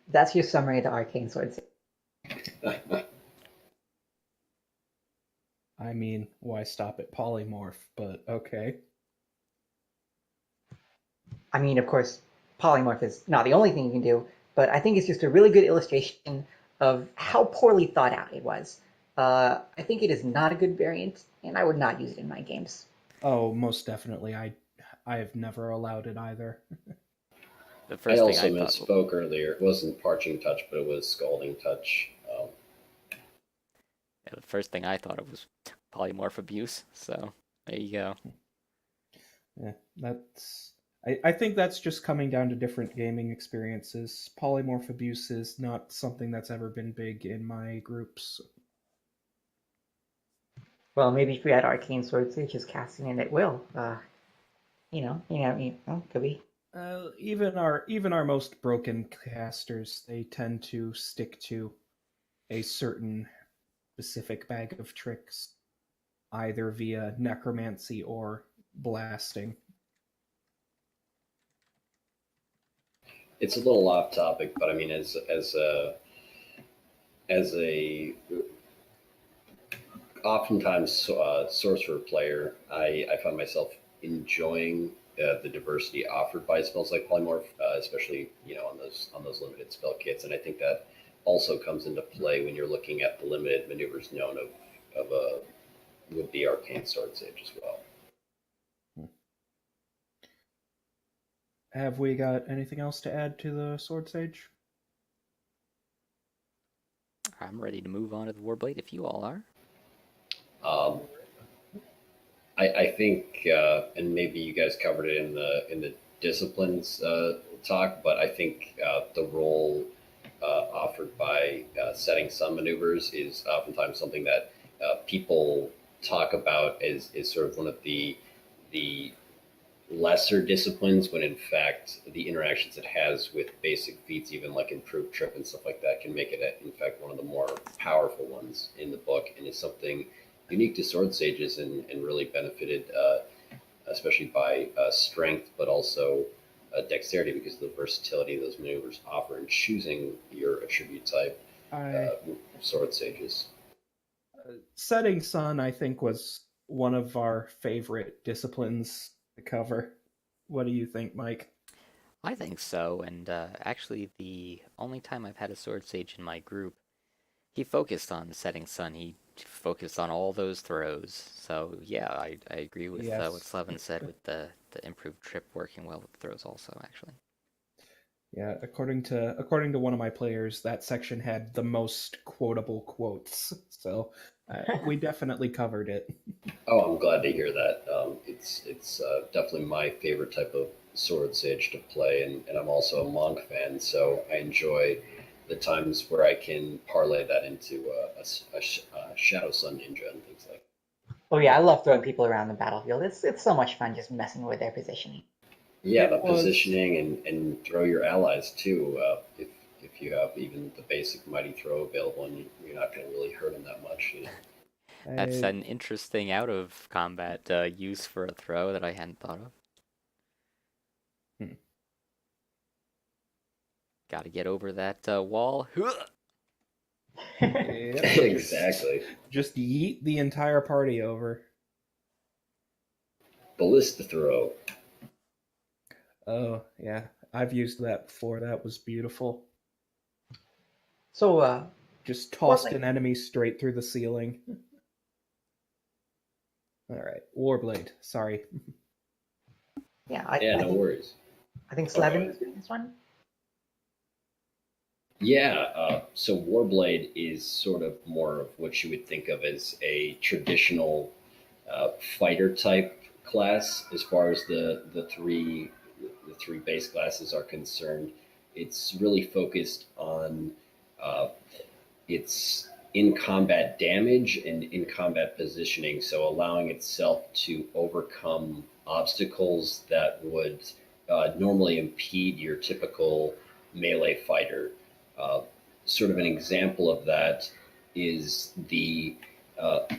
that's your summary of the Arcane Sword Sage. I mean, why stop at polymorph? But okay. I mean, of course, polymorph is not the only thing you can do, but I think it's just a really good illustration of how poorly thought out it was. I think it is not a good variant, and I would not use it in my games. Oh, most definitely. I have never allowed it either. The I first thing also I thought, misspoke earlier. It wasn't Parching Touch, but it was Scalding Touch. yeah, the first thing I thought of was polymorph abuse. So there you go. Yeah, that's. I think that's just coming down to different gaming experiences. Polymorph abuse is not something that's ever been big in my groups. Well, maybe if we had Arcane Sword Sages casting it, it will. Could be. Even our most broken casters, they tend to stick to a certain specific bag of tricks, either via necromancy or blasting. It's a little off topic, but I mean, as a oftentimes sorcerer player, I find myself enjoying the diversity offered by spells like polymorph, especially on those limited spell kits, and I think that also comes into play when you're looking at the limited maneuvers known of a would be arcane sword sage as well. Have we got anything else to add to the Sword Sage? I'm ready to move on to the Warblade if you all are. Um, I think, and maybe you guys covered it in the disciplines talk, but I think the role offered by setting sun maneuvers is oftentimes something that people talk about as sort of one of the lesser disciplines, when in fact the interactions it has with basic feats, even like improved trip and stuff like that, can make it in fact one of the more powerful ones in the book, and is something unique to sword sages, and really benefited especially by strength, but also dexterity, because of the versatility those maneuvers offer in choosing your attribute type I sword sages. Setting Sun, I think, was one of our favorite disciplines to cover. What do you think, Mike? I think so, and actually, the only time I've had a Sword Sage in my group, he focused on setting sun. He focused on all those throws. So yeah, I agree with what Yes. Sleven said with the improved trip working well with throws also, actually. Yeah, according to one of my players, that section had the most quotable quotes. So we definitely covered it. Oh, I'm glad to hear that. It's definitely my favorite type of sword sage to play, and I'm also a monk fan, so I enjoy the times where I can parlay that into a Shadow Sun Ninja and things like that. Oh yeah, I love throwing people around the battlefield. It's so much fun just messing with their positioning. Yeah, the It was positioning, and throw your allies too. If you have even the basic mighty throw available, and you're not going to really hurt them that much. That's uh, an interesting out of combat use for a throw that I hadn't thought of. hmm. Got to get over that wall. Yep, Exactly. just yeet the entire party over. Ballista throw. Oh yeah, I've used that before. That was beautiful. So, Just what tossed like an enemy straight through the ceiling. All right, Warblade. Sorry. yeah, Yeah, no worries. I think Oh, go Sleven ahead. is doing this one. Yeah, so Warblade is sort of more of what you would think of as a traditional fighter type class, as far as the three base classes are concerned. It's really focused on uh, its in combat damage and in combat positioning, so allowing itself to overcome obstacles that would normally impede your typical melee fighter. Uh, Sort of an example of that is the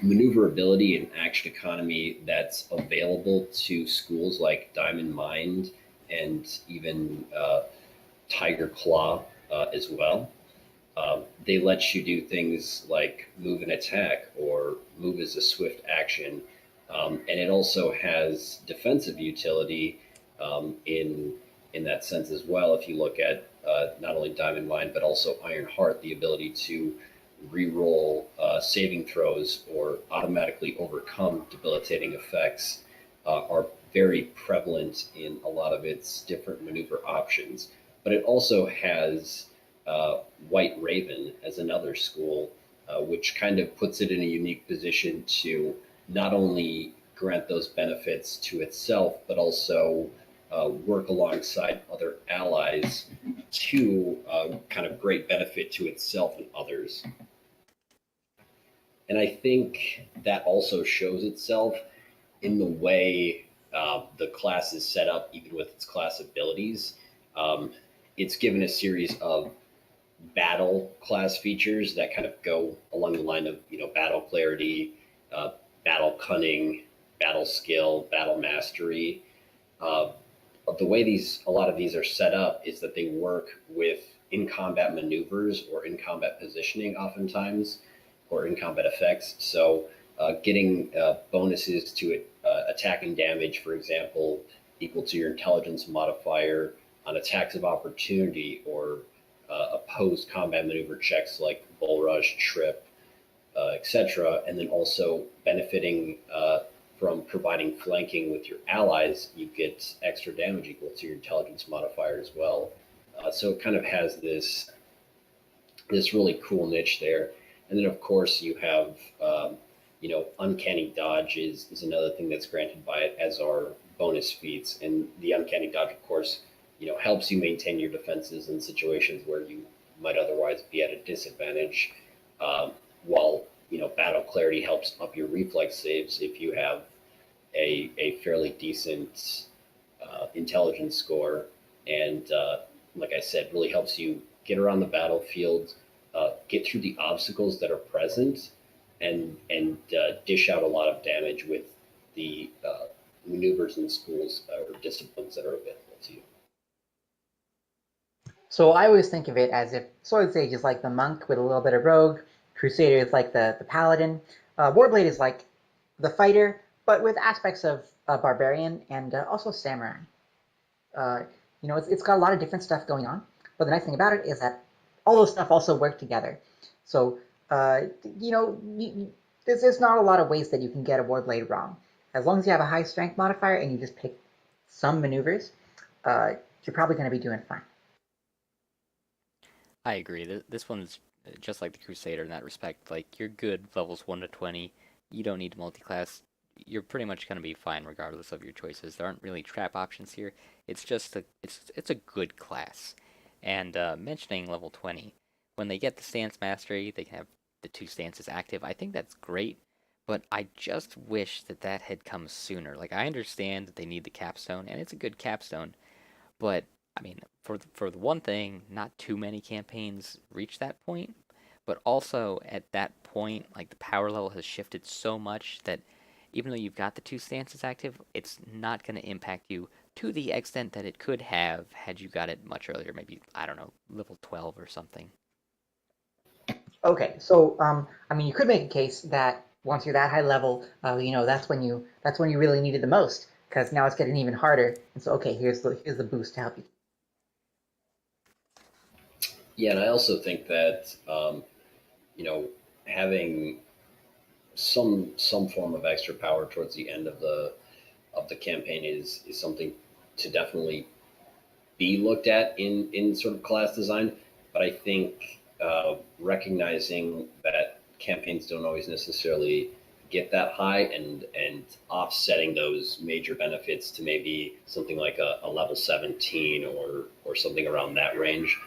maneuverability and action economy that's available to schools like Diamond Mind and even Tiger Claw as well. They let you do things like move and attack, or move as a swift action. And it also has defensive utility in that sense as well. If you look at not only Diamond Mine but also Iron Heart, the ability to reroll saving throws or automatically overcome debilitating effects are very prevalent in a lot of its different maneuver options. But it also has White Raven as another school, which kind of puts it in a unique position to not only grant those benefits to itself, but also work alongside other allies to kind of great benefit to itself and others. And I think that also shows itself in the way the class is set up, even with its class abilities. Um, it's given a series of battle class features that kind of go along the line of battle clarity, uh, battle cunning, battle skill, battle mastery. Uh, the way a lot of these are set up is that they work with in combat maneuvers or in combat positioning, oftentimes, or in combat effects. So, getting bonuses to it, attacking damage, for example, equal to your intelligence modifier on attacks of opportunity or opposed combat maneuver checks like bull rush, trip, etc., and then also benefiting from providing flanking with your allies, you get extra damage equal to your intelligence modifier as well. So it kind of has this really cool niche there. And then of course you have uncanny dodge is another thing that's granted by it, as are bonus feats. And the uncanny dodge, of course, helps you maintain your defenses in situations where you might otherwise be at a disadvantage. While battle clarity helps up your reflex saves if you have a fairly decent intelligence score, and like I said, really helps you get around the battlefield, get through the obstacles that are present, and dish out a lot of damage with the maneuvers and schools or disciplines that are available to you. So I always think of it as if Sword Sage is like the monk with a little bit of rogue, Crusader is like the paladin, Warblade is like the fighter, but with aspects of barbarian and also samurai. Uh, it's got a lot of different stuff going on, but the nice thing about it is that all those stuff also work together. So, uh, you know, there's not a lot of ways that you can get a Warblade wrong. As long as you have a high strength modifier and you just pick some maneuvers, you're probably going to be doing fine. I agree. This one's just like the Crusader in that respect. Like, you're good levels 1 to 20. You don't need multi-class. You're pretty much going to be fine regardless of your choices. There aren't really trap options here. It's just it's a good class. And mentioning level 20, when they get the stance mastery, they can have the two stances active. I think that's great, but I just wish that that had come sooner. Like, I understand that they need the capstone, and it's a good capstone, but I mean, for the one thing, not too many campaigns reach that point. But also at that point, like, the power level has shifted so much that even though you've got the two stances active, it's not going to impact you to the extent that it could have had you got it much earlier. Maybe, I don't know, level 12 or something. Okay, so I mean, you could make a case that once you're that high level, that's when you really need it the most because now it's getting even harder. And so, okay, here's the boost to help you. Yeah, and I also think that having some form of extra power towards the end of the campaign is something to definitely be looked at in sort of class design. But I think recognizing that campaigns don't always necessarily get that high, and offsetting those major benefits to maybe something like a level 17 or something around that range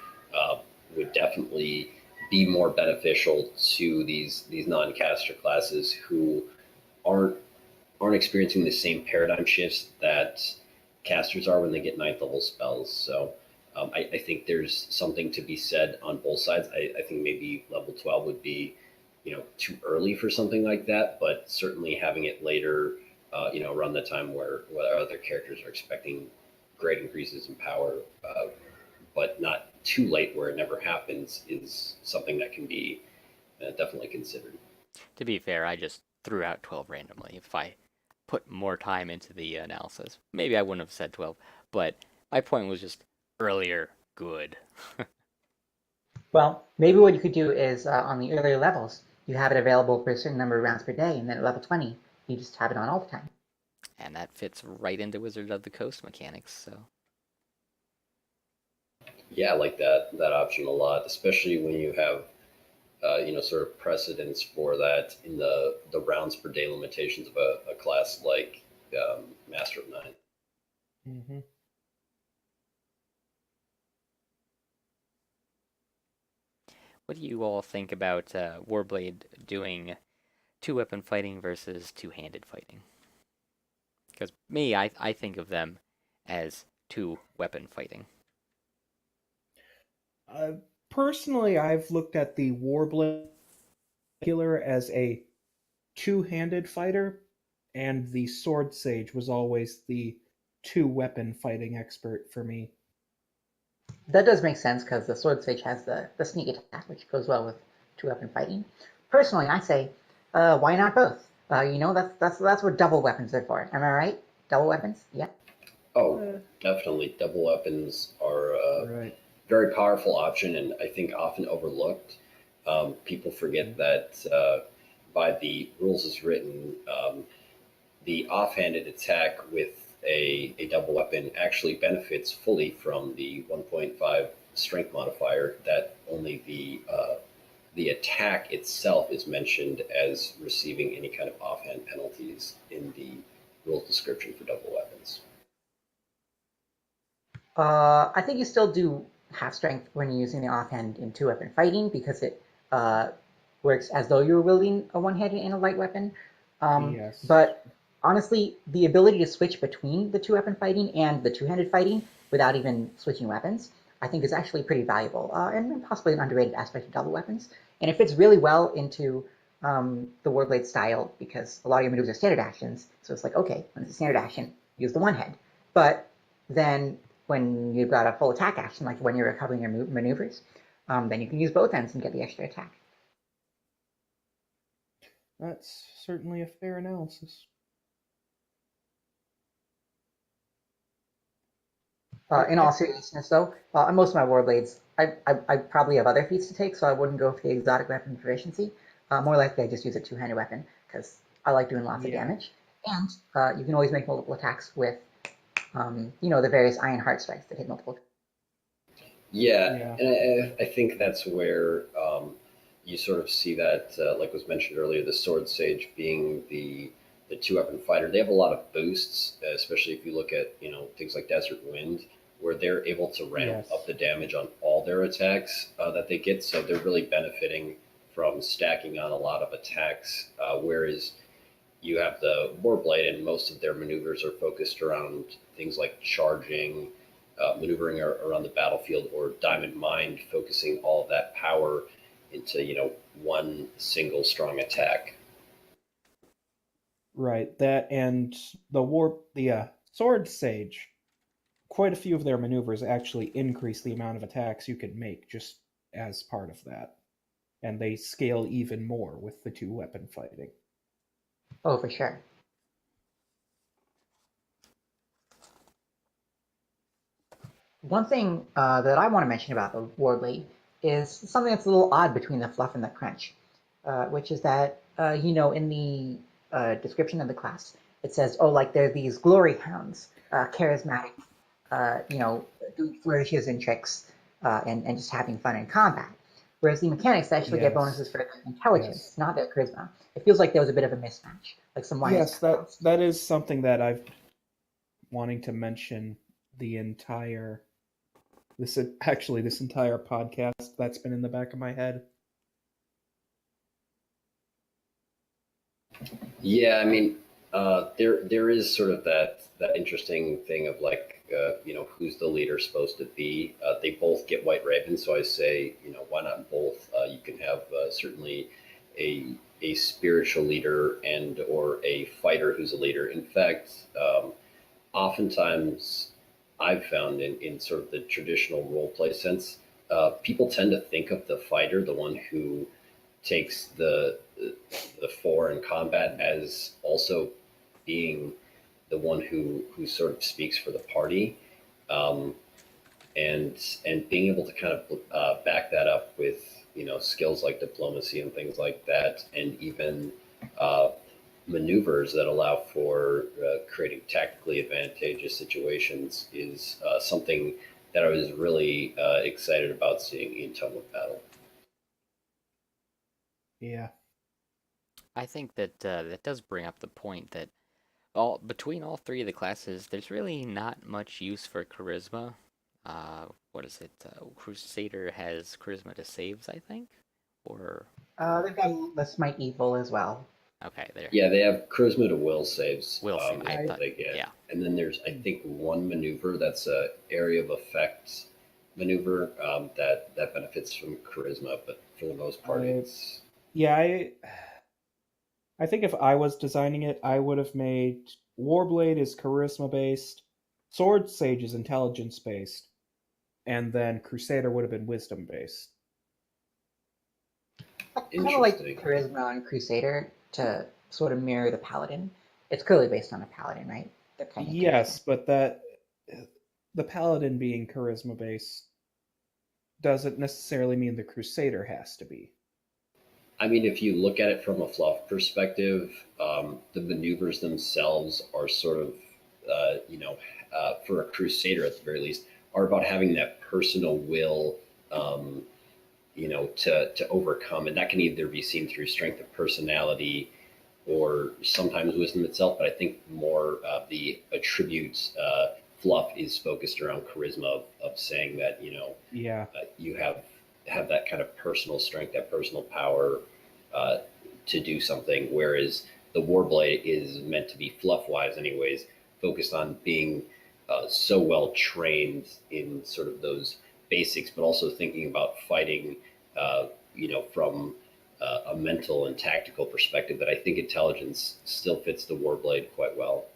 would definitely be more beneficial to these non-caster classes who aren't aren't experiencing the same paradigm shifts that casters are when they get ninth level spells. So I think there's something to be said on both sides. I think maybe level 12 would be, too early for something like that, but certainly having it later, around the time where other characters are expecting great increases in power, but not too late where it never happens, is something that can be definitely considered. To be fair, I just threw out 12 randomly. If I put more time into the analysis, maybe I wouldn't have said 12. But my point was just earlier, good. Well, maybe what you could do is on the earlier levels, you have it available for a certain number of rounds per day, and then at level 20, you just have it on all the time. And that fits right into Wizard of the Coast mechanics, so. Yeah, I like that option a lot, especially when you have sort of precedence for that in the rounds per day limitations of a class like Master of Nine. Mm-hmm. What do you all think about Warblade doing two-weapon fighting versus two-handed fighting? Because me, I think of them as two-weapon fighting. Personally, I've looked at the Warblade as a two-handed fighter, and the Sword Sage was always the two-weapon fighting expert for me. That does make sense because the Sword Sage has the sneak attack, which goes well with two-weapon fighting. Personally, I say, why not both? That's what double weapons are for. Am I right? Double weapons? Yeah. Oh, Uh, definitely. Double weapons are a right. very powerful option, and I think often overlooked. People forget that by the rules as written, the offhanded attack with a double weapon actually benefits fully from the 1.5 strength modifier. That only the attack itself is mentioned as receiving any kind of offhand penalties in the rules description for double weapons. I think you still do have strength when you're using the offhand in two-weapon fighting because it uh, works as though you're wielding a one-handed and a light weapon. Yes. But honestly, the ability to switch between the two-weapon fighting and the two-handed fighting without even switching weapons, I think is actually pretty valuable and possibly an underrated aspect of double weapons. And it fits really well into the Warblade style because a lot of your maneuvers are standard actions. So it's like, okay, when it's a standard action, use the one head. But then when you've got a full attack action, like when you're recovering your maneuvers, then you can use both ends and get the extra attack. That's certainly a fair analysis. In all seriousness, though, on most of my Warblades, I probably have other feats to take, so I wouldn't go for the exotic weapon proficiency. More likely, I just use a two-handed weapon because I like doing lots of Yeah. damage, and you can always make multiple attacks with, the various Iron Heart strikes that hit multiple. Yeah, Yeah. and I think that's where you sort of see that, like was mentioned earlier, the Sword Sage being the two weapon fighter. They have a lot of boosts, especially if you look at things like Desert Wind, where they're able to ramp Yes. up the damage on all their attacks that they get. So they're really benefiting from stacking on a lot of attacks, whereas you have the Warblade, and most of their maneuvers are focused around things like charging, maneuvering around the battlefield, or Diamond Mind, focusing all of that power into one single strong attack. Right. That and the Sword Sage. Quite a few of their maneuvers actually increase the amount of attacks you can make just as part of that, and they scale even more with the two-weapon fighting. Oh, for sure. One thing that I want to mention about the Warblade is something that's a little odd between the fluff and the crunch, which is that, in the description of the class, it says, oh, like they're these glory hounds, charismatic, do flourishes and tricks, and just having fun in combat. Whereas the mechanics actually get Yes. bonuses for their intelligence, Yes. not their charisma. It feels like there was a bit of a mismatch, like some wires Yes, got that crossed. that is something that I've wanting to mention the entire this entire podcast that's been in the back of my head. Yeah, I mean, there is sort of that interesting thing of like who's the leader supposed to be. They both get White Raven, so I say why not both? You can have certainly a spiritual leader and or a fighter who's a leader. In fact, oftentimes I've found in sort of the traditional role play sense, people tend to think of the fighter, the one who takes the fore in combat, as also being the one who sort of speaks for the party. Um, and being able to kind of back that up with skills like diplomacy and things like that, and even uh, maneuvers that allow for creating tactically advantageous situations is something that I was really excited about seeing in Tome of Battle. Yeah. I think that that does bring up the point that between all three of the classes, there's really not much use for charisma. What is it? Crusader has charisma to saves, I think, or They've got the Smite Evil as well. okay, there. Yeah, they have charisma to will saves. Will save. Is I what thought, they get. yeah. And then there's, I think, one maneuver that's a area of effect maneuver that benefits from charisma, but for the most part, it's Yeah, I think if I was designing it, I would have made Warblade is charisma based, Sword Sage is intelligence based, and then Crusader would have been wisdom based. I kind of like interesting. Charisma on Crusader to sort of mirror the Paladin. It's clearly based on a Paladin, right? They're kind of connected. Yes, but that the Paladin being charisma based doesn't necessarily mean the Crusader has to be. I mean, if you look at it from a fluff perspective, the maneuvers themselves are sort of, for a crusader at the very least, are about having that personal will, um, to overcome, and that can either be seen through strength of personality or sometimes wisdom itself. But I think more of the attributes fluff is focused around charisma of saying that Yeah. you have that kind of personal strength, that personal power uh, to do something. Whereas the Warblade is meant to be fluff wise, anyways, focused on being so well trained in sort of those basics, but also thinking about fighting, from a mental and tactical perspective. That I think intelligence still fits the Warblade quite well.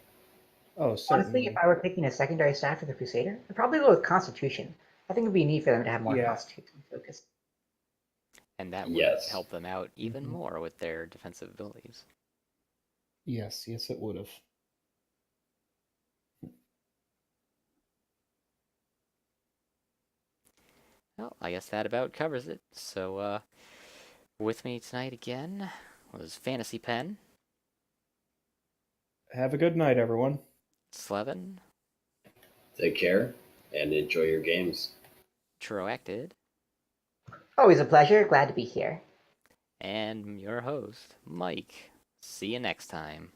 Oh, Honestly, if certainly. I were picking a secondary staff for the Crusader, I'd probably go with Constitution. I think it'd be neat for them to have more Yeah. Constitution focus. And that would Yes. help them out even Mhm. more with their defensive abilities. Yes, it would have. Well, I guess that about covers it. So, with me tonight again was PhantasyPen, Have a good night, everyone. Sleven, Take care and enjoy your games. Troacctid, Always a pleasure. Glad to be here. and your host, Mike. See you next time.